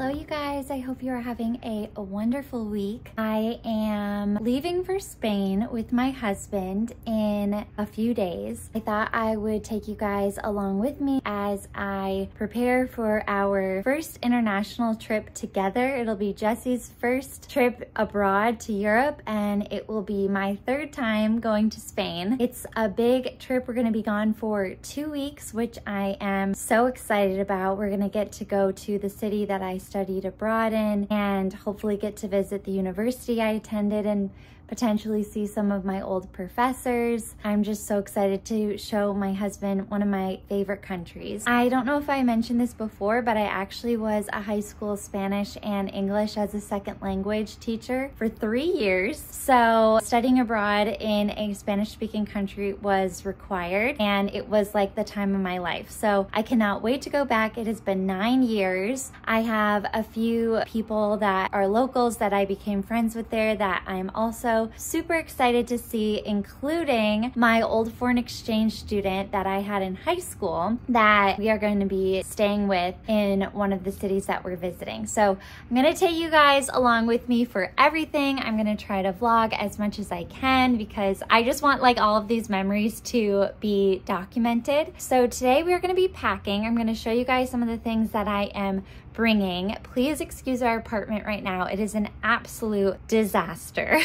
Hello you guys, I hope you are having a wonderful week. I am leaving for Spain with my husband in a few days. I thought I would take you guys along with me as I prepare for our first international trip together. It'll be Jesse's first trip abroad to Europe, and it will be my third time going to Spain. It's a big trip. We're gonna be gone for 2 weeks, which I am so excited about. We're gonna get to go to the city that I studied abroad in and hopefully get to visit the university I attended and potentially see some of my old professors. I'm just so excited to show my husband one of my favorite countries. I don't know if I mentioned this before, but I actually was a high school Spanish and English as a second language teacher for 3 years. So studying abroad in a Spanish speaking country was required, and it was like the time of my life. So I cannot wait to go back. It has been 9 years. I have a few people that are locals that I became friends with there that I'm also super excited to see, including my old foreign exchange student that I had in high school that we are going to be staying with in one of the cities that we're visiting. So I'm gonna take you guys along with me for everything. I'm gonna try to vlog as much as I can because I just want like all of these memories to be documented. So today we're gonna be packing. I'm gonna show you guys some of the things that I am bringing. Please excuse our apartment right now. It is an absolute disaster.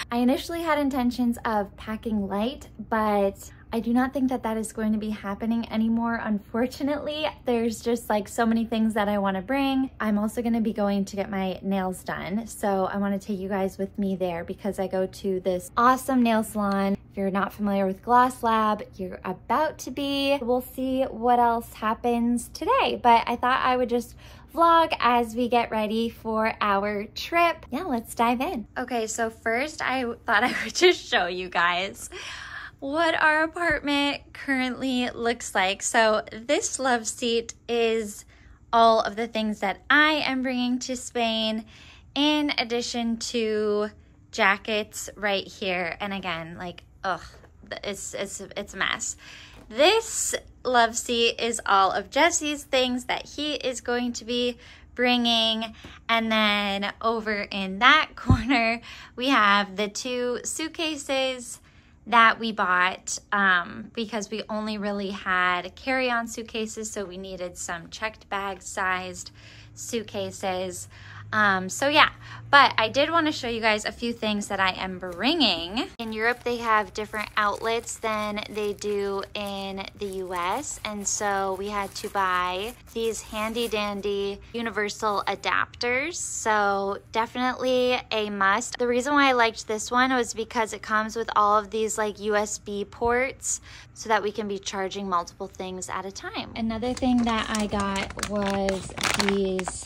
I initially had intentions of packing light, but I do not think that that is going to be happening anymore. Unfortunately, there's just like so many things that I want to bring. I'm also going to be going to get my nails done. So I want to take you guys with me there because I go to this awesome nail salon. If you're not familiar with Gloss Lab, you're about to be. We'll see what else happens today, but I thought I would just vlog as we get ready for our trip. Yeah, let's dive in. Okay, so first I thought I would just show you guys what our apartment currently looks like. So this love seat is all of the things that I am bringing to Spain, in addition to jackets right here. And again, like, ugh, it's a mess. This love seat is all of Jesse's things that he is going to be bringing. And then over in that corner, we have the 2 suitcases that we bought because we only really had carry-on suitcases, so we needed some checked bag sized suitcases. So yeah, but I did want to show you guys a few things that I am bringing. In Europe, they have different outlets than they do in the US, and so we had to buy these handy dandy universal adapters. So definitely a must. The reason why I liked this one was because it comes with all of these like USB ports so that we can be charging multiple things at a time. Another thing that I got was these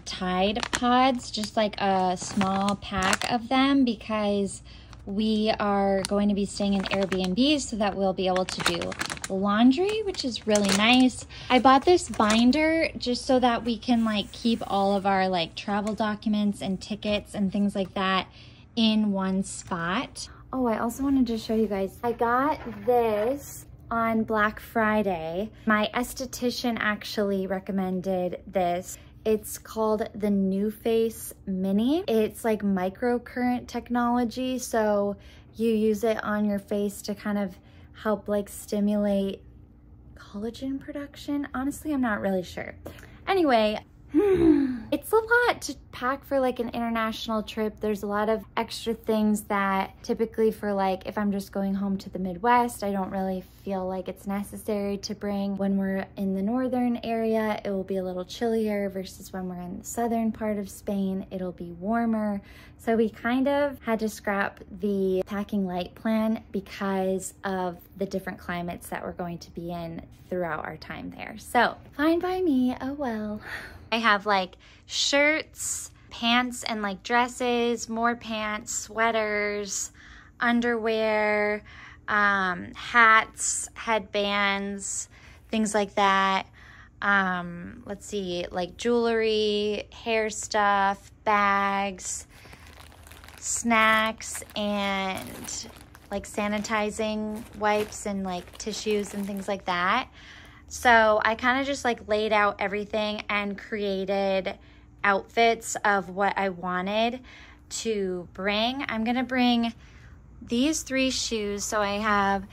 Tide Pods, just like a small pack of them, because we are going to be staying in Airbnb so that we'll be able to do laundry, which is really nice. I bought this binder just so that we can like keep all of our like travel documents and tickets and things like that in one spot. Oh, I also wanted to show you guys, I got this on Black Friday. My esthetician actually recommended this. It's called the NuFace Mini. It's like microcurrent technology, so you use it on your face to kind of help like stimulate collagen production. Honestly, I'm not really sure. Anyway, it's a lot to pack for like an international trip. There's a lot of extra things that typically for like if I'm just going home to the Midwest, I don't really feel like it's necessary to bring. When we're in the northern area, it will be a little chillier versus when we're in the southern part of Spain, it'll be warmer. So we kind of had to scrap the packing light plan because of the different climates that we're going to be in throughout our time there. So fine by me, oh well. I have like shirts, pants and like dresses, more pants, sweaters, underwear, hats, headbands, things like that. Let's see, like jewelry, hair stuff, bags, snacks, and like sanitizing wipes and like tissues and things like that. So I kind of just like laid out everything and created outfits of what I wanted to bring. I'm gonna bring these 3 shoes. So I have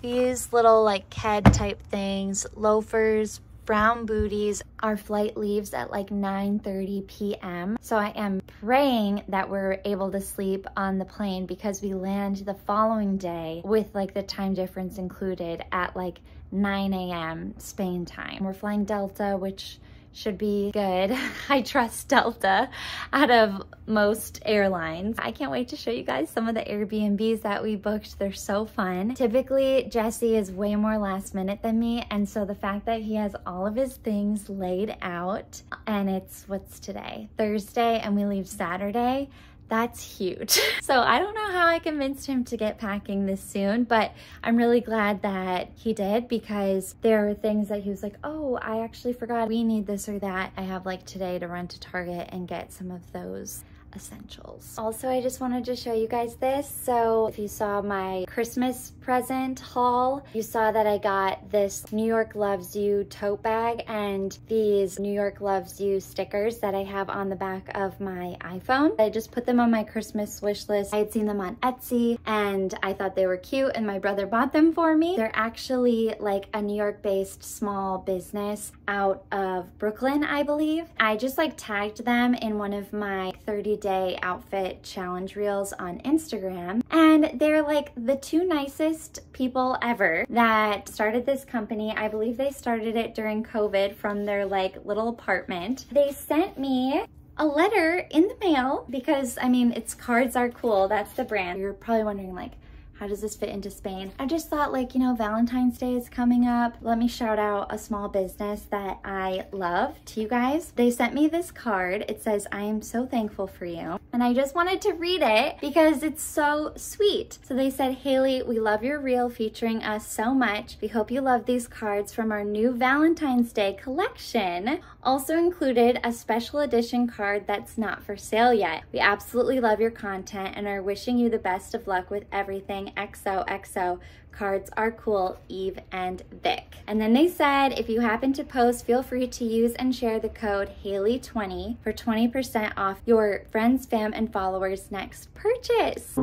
these little like Ked type things, loafers, brown booties. Our flight leaves at like 9:30 p.m. So I am praying that we're able to sleep on the plane because we land the following day with like the time difference included at like 9 a.m. Spain time. We're flying Delta, which should be good. I trust Delta out of most airlines. I can't wait to show you guys some of the Airbnbs that we booked. They're so fun. Typically, Jesse is way more last minute than me, and so the fact that he has all of his things laid out, and it's, what's today? Thursday, and we leave Saturday, that's huge. So I don't know how I convinced him to get packing this soon, but I'm really glad that he did, because there are things that he was like, oh, I actually forgot we need this or that. I have like today to run to Target and get some of those essentials. Also, I just wanted to show you guys this. So if you saw my Christmas present haul, you saw that I got this New York Loves You tote bag and these New York Loves You stickers that I have on the back of my iPhone. I just put them on my Christmas wish list. I had seen them on Etsy and I thought they were cute, and my brother bought them for me. They're actually like a New York based small business out of Brooklyn, I believe. I just like tagged them in one of my 30-day outfit challenge reels on Instagram, and they're like the 2 nicest people ever that started this company. I believe they started it during COVID from their like little apartment. They sent me a letter in the mail because, I mean, it's Cards Are Cool, that's the brand. You're probably wondering like, how does this fit into Spain? I just thought, like, you know, Valentine's Day is coming up. Let me shout out a small business that I love to you guys. They sent me this card. It says, I am so thankful for you. And I just wanted to read it because it's so sweet. So they said, Haley, we love your reel featuring us so much. We hope you love these cards from our new Valentine's Day collection. Also included a special edition card that's not for sale yet. We absolutely love your content and are wishing you the best of luck with everything. XOXO. Cards Are Cool, Eve and Vic. And then they said, if you happen to post, feel free to use and share the code Haley20 for 20% off your friends, fam, and followers' next purchase.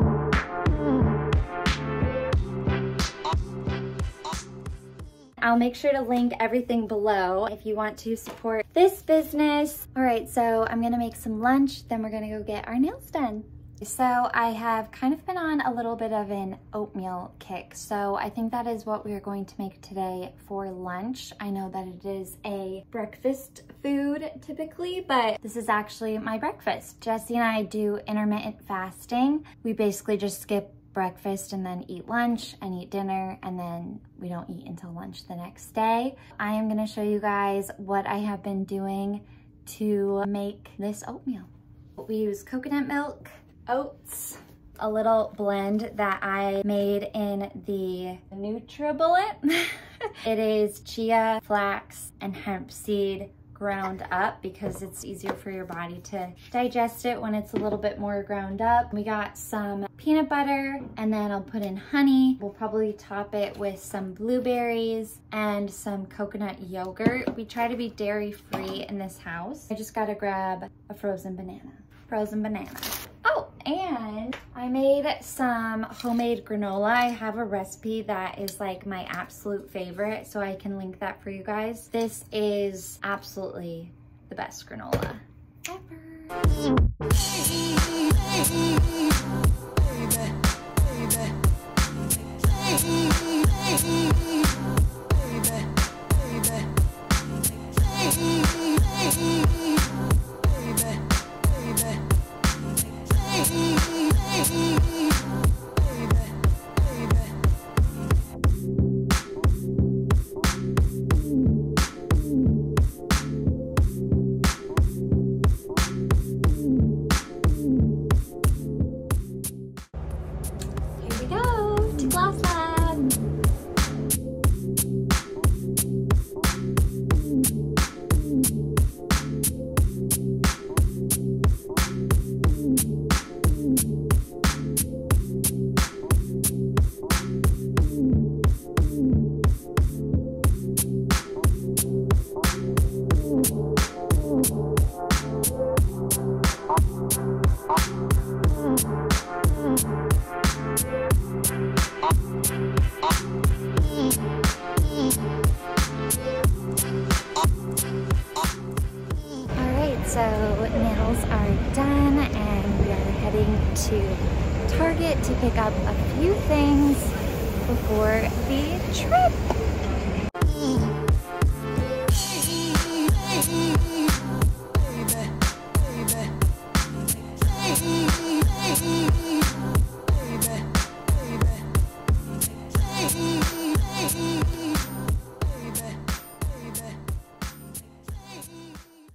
I'll make sure to link everything below if you want to support this business. All right, so I'm gonna make some lunch, then we're gonna go get our nails done. So I have kind of been on a little bit of an oatmeal kick. So I think that is what we are going to make today for lunch. I know that it is a breakfast food typically, but this is actually my breakfast. Jesse and I do intermittent fasting. We basically just skip breakfast and then eat lunch and eat dinner, and then we don't eat until lunch the next day. I am gonna show you guys what I have been doing to make this oatmeal. We use coconut milk, oats, a little blend that I made in the NutriBullet. It is chia, flax, and hemp seed ground up because it's easier for your body to digest it when it's a little bit more ground up. We got some peanut butter, and then I'll put in honey. We'll probably top it with some blueberries and some coconut yogurt. We try to be dairy free in this house. I just gotta grab a frozen banana. Oh, and I made some homemade granola. I have a recipe that is like my absolute favorite, so I can link that for you guys. This is absolutely the best granola ever. to Target to pick up a few things before the trip.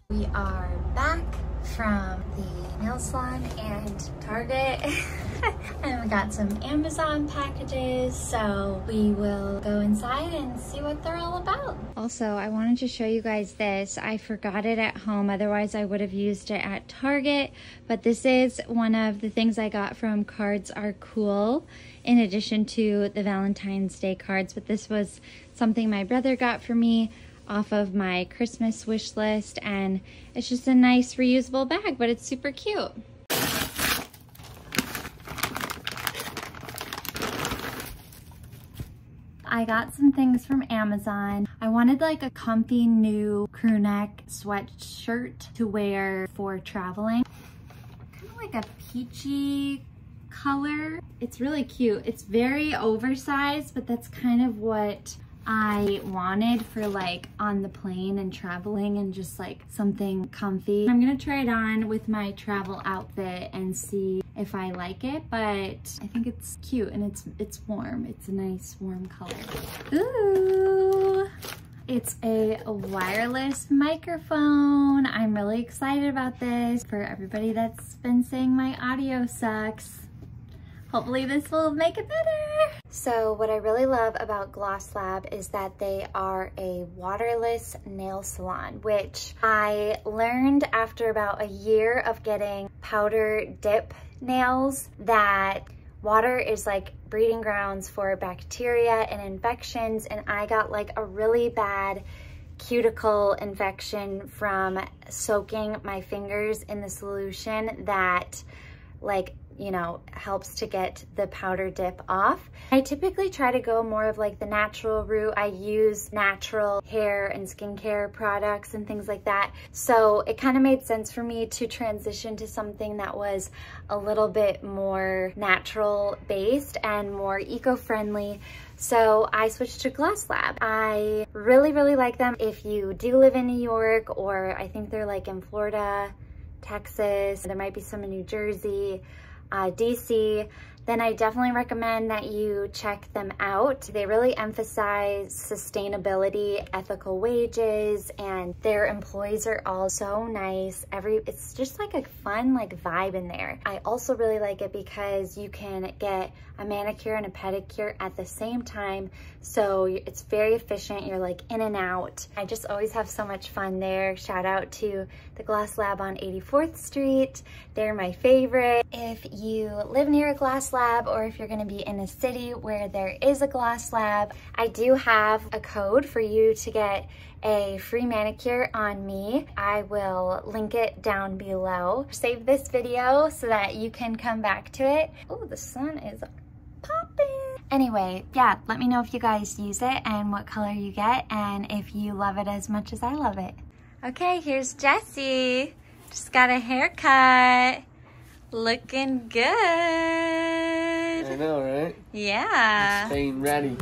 We are back from the nail salon and Target and we got some Amazon packages, so we will go inside and see what they're all about. Also, I wanted to show you guys this. I forgot it at home, otherwise I would have used it at Target, but this is one of the things I got from Cards Are Cool in addition to the Valentine's Day cards, but this was something my brother got for me off of my Christmas wish list, and it's just a nice reusable bag, but it's super cute. I got some things from Amazon. I wanted like a comfy new crew neck sweatshirt to wear for traveling. Kind of like a peachy color. It's really cute. It's very oversized, but that's kind of what I wanted for like on the plane and traveling and just like something comfy. I'm gonna try it on with my travel outfit and see if I like it, but I think it's cute and it's warm. It's a nice warm color. Ooh, it's a wireless microphone. I'm really excited about this. For everybody that's been saying my audio sucks, hopefully this will make it better. So what I really love about Gloss Lab is that they are a waterless nail salon, which I learned after about a year of getting powder dip nails that water is like breeding grounds for bacteria and infections, and I got like a really bad cuticle infection from soaking my fingers in the solution that like, you know, helps to get the powder dip off. I typically try to go more of like the natural route. I use natural hair and skincare products and things like that. So it kind of made sense for me to transition to something that was a little bit more natural based and more eco-friendly. So I switched to Gloss Lab. I really, really like them. If you do live in New York, or I think they're like in Florida, Texas, there might be some in New Jersey, DC, then I definitely recommend that you check them out. They really emphasize sustainability, ethical wages, and their employees are all so nice. It's just like a fun like vibe in there. I also really like it because you can get a manicure and a pedicure at the same time, so it's very efficient. You're like in and out. I just always have so much fun there. Shout out to the Gloss Lab on 84th Street. They're my favorite. If you live near a Gloss Lab, or if you're gonna be in a city where there is a Gloss Lab, I do have a code for you to get a free manicure on me. I will link it down below. Save this video so that you can come back to it. Oh, the sun is popping. Anyway, yeah, let me know if you guys use it and what color you get, and if you love it as much as I love it. Okay, here's Jessie. Just got a haircut. Looking good. I know, right? Yeah. Staying ready.